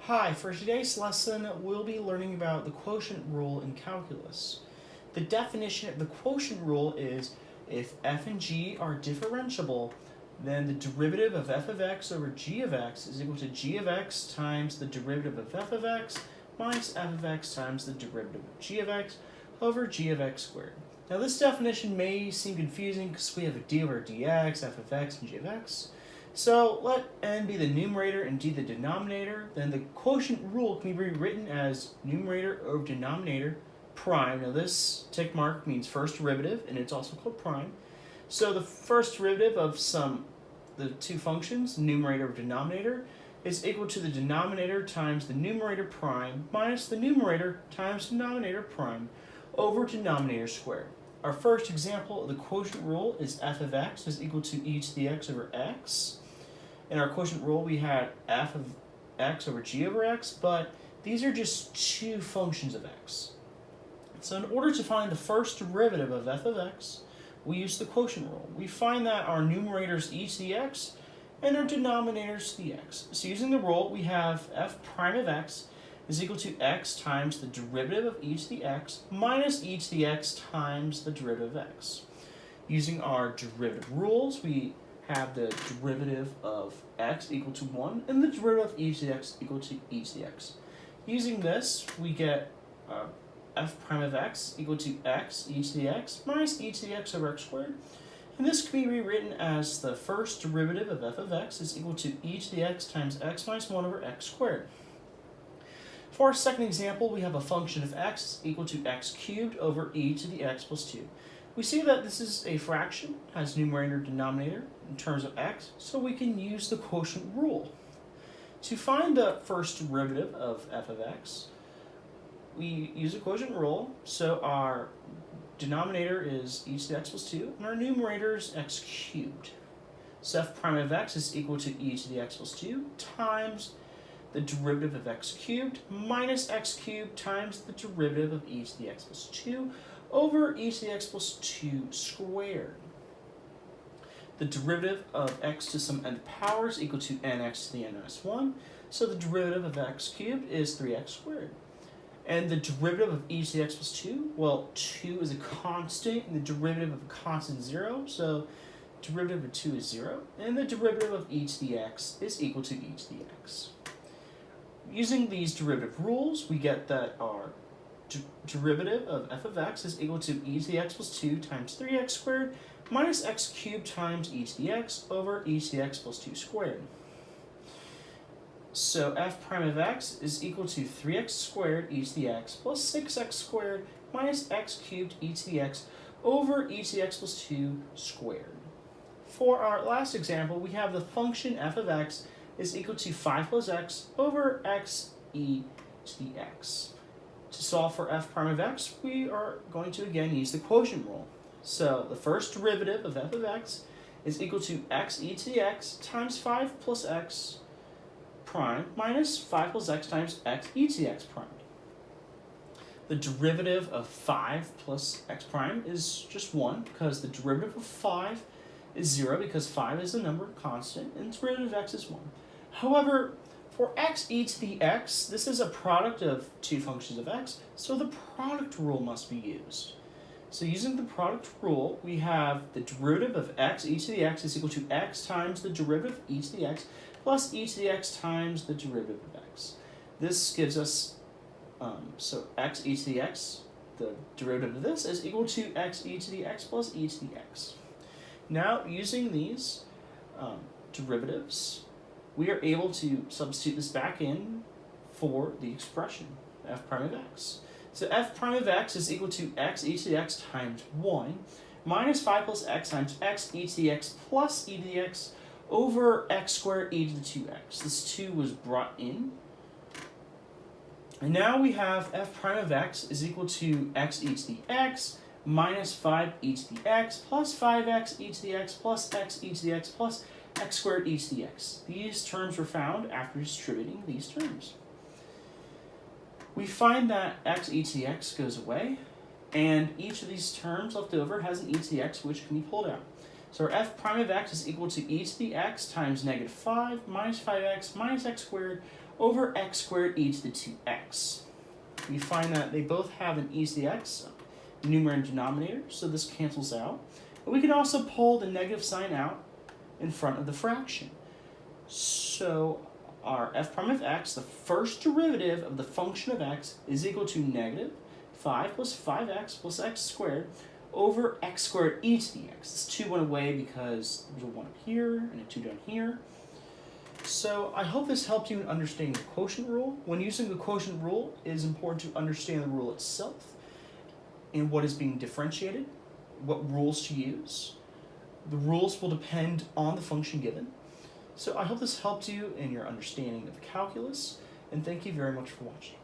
Hi, for today's lesson, we'll be learning about the quotient rule in calculus. The definition of the quotient rule is if f and g are differentiable, then the derivative of f of x over g of x is equal to g of x times the derivative of f of x minus f of x times the derivative of g of x over g of x squared. Now this definition may seem confusing because we have a d over dx, f of x, and g of x. So let n be the numerator and d the denominator. Then the quotient rule can be rewritten as numerator over denominator prime. Now this tick mark means first derivative, and it's also called prime. So the first derivative of the two functions, numerator over denominator, is equal to the denominator times the numerator prime minus the numerator times denominator prime over denominator squared. Our first example of the quotient rule is f of x is equal to e to the x over x. In our quotient rule, we had f of x over g over x, but these are just two functions of x. So in order to find the first derivative of f of x, we use the quotient rule. We find that our numerator is e to the x and our denominator is the x. So using the rule, we have f prime of x is equal to x times the derivative of e to the x minus e to the x times the derivative of x. Using our derivative rules, we have the derivative of x equal to 1 and the derivative of e to the x equal to e to the x. Using this, we get f prime of x equal to x e to the x minus e to the x over x squared. And this can be rewritten as the first derivative of f of x is equal to e to the x times x minus 1 over x squared. For our second example, we have a function of x equal to x cubed over e to the x plus 2. We see that this is a fraction, has numerator and denominator in terms of x, so we can use the quotient rule. To find the first derivative of f of x, we use the quotient rule, so our denominator is e to the x plus 2, and our numerator is x cubed. So f prime of x is equal to e to the x plus 2 times the derivative of x cubed minus x cubed times the derivative of e to the x plus 2 over e to the x plus 2 squared. The derivative of x to some n power is equal to nx to the n minus 1, so the derivative of x cubed is 3x squared. And the derivative of e to the x plus 2, well, 2 is a constant, and the derivative of a constant is 0, so derivative of 2 is 0, and the derivative of e to the x is equal to e to the x. Using these derivative rules, we get that our derivative of f of x is equal to e to the x plus 2 times 3x squared minus x cubed times e to the x over e to the x plus 2 squared. So f prime of x is equal to 3x squared e to the x plus 6x squared minus x cubed e to the x over e to the x plus 2 squared. For our last example, we have the function f of x is equal to 5 plus x over x e to the x. To solve for f prime of x, we are going to again use the quotient rule. So the first derivative of f of x is equal to x e to the x times 5 plus x prime minus 5 plus x times x e to the x prime. The derivative of 5 plus x prime is just 1 because the derivative of 5 is 0 because 5 is a number constant and the derivative of x is 1. However, for x e to the x, this is a product of two functions of x, so the product rule must be used. So using the product rule, we have the derivative of x e to the x is equal to x times the derivative of e to the x plus e to the x times the derivative of x. This gives us, so x e to the x, the derivative of this is equal to x e to the x plus e to the x. Now, using these derivatives, we are able to substitute this back in for the expression, f prime of x. So f prime of x is equal to x e to the x times 1 minus 5 plus x times x e to the x plus e to the x over x squared e to the 2x. This 2 was brought in. And now we have f prime of x is equal to x e to the x minus 5 e to the x plus 5x e to the x plus x e to the x plus x squared e to the x. These terms were found after distributing these terms. We find that x e to the x goes away, and each of these terms left over has an e to the x which can be pulled out. So our f prime of x is equal to e to the x times negative 5 minus 5x minus x squared over x squared e to the 2x. We find that they both have an e to the x, numerator and denominator, so this cancels out. And we can also pull the negative sign out in front of the fraction. So our f prime of x, the first derivative of the function of x, is equal to negative 5 plus 5x plus x squared over x squared e to the x. This 2 went away because there's a 1 up here and a 2 down here. So I hope this helped you in understanding the quotient rule. When using the quotient rule, it is important to understand the rule itself and what is being differentiated, what rules to use. The rules will depend on the function given. So I hope this helped you in your understanding of calculus, and thank you very much for watching.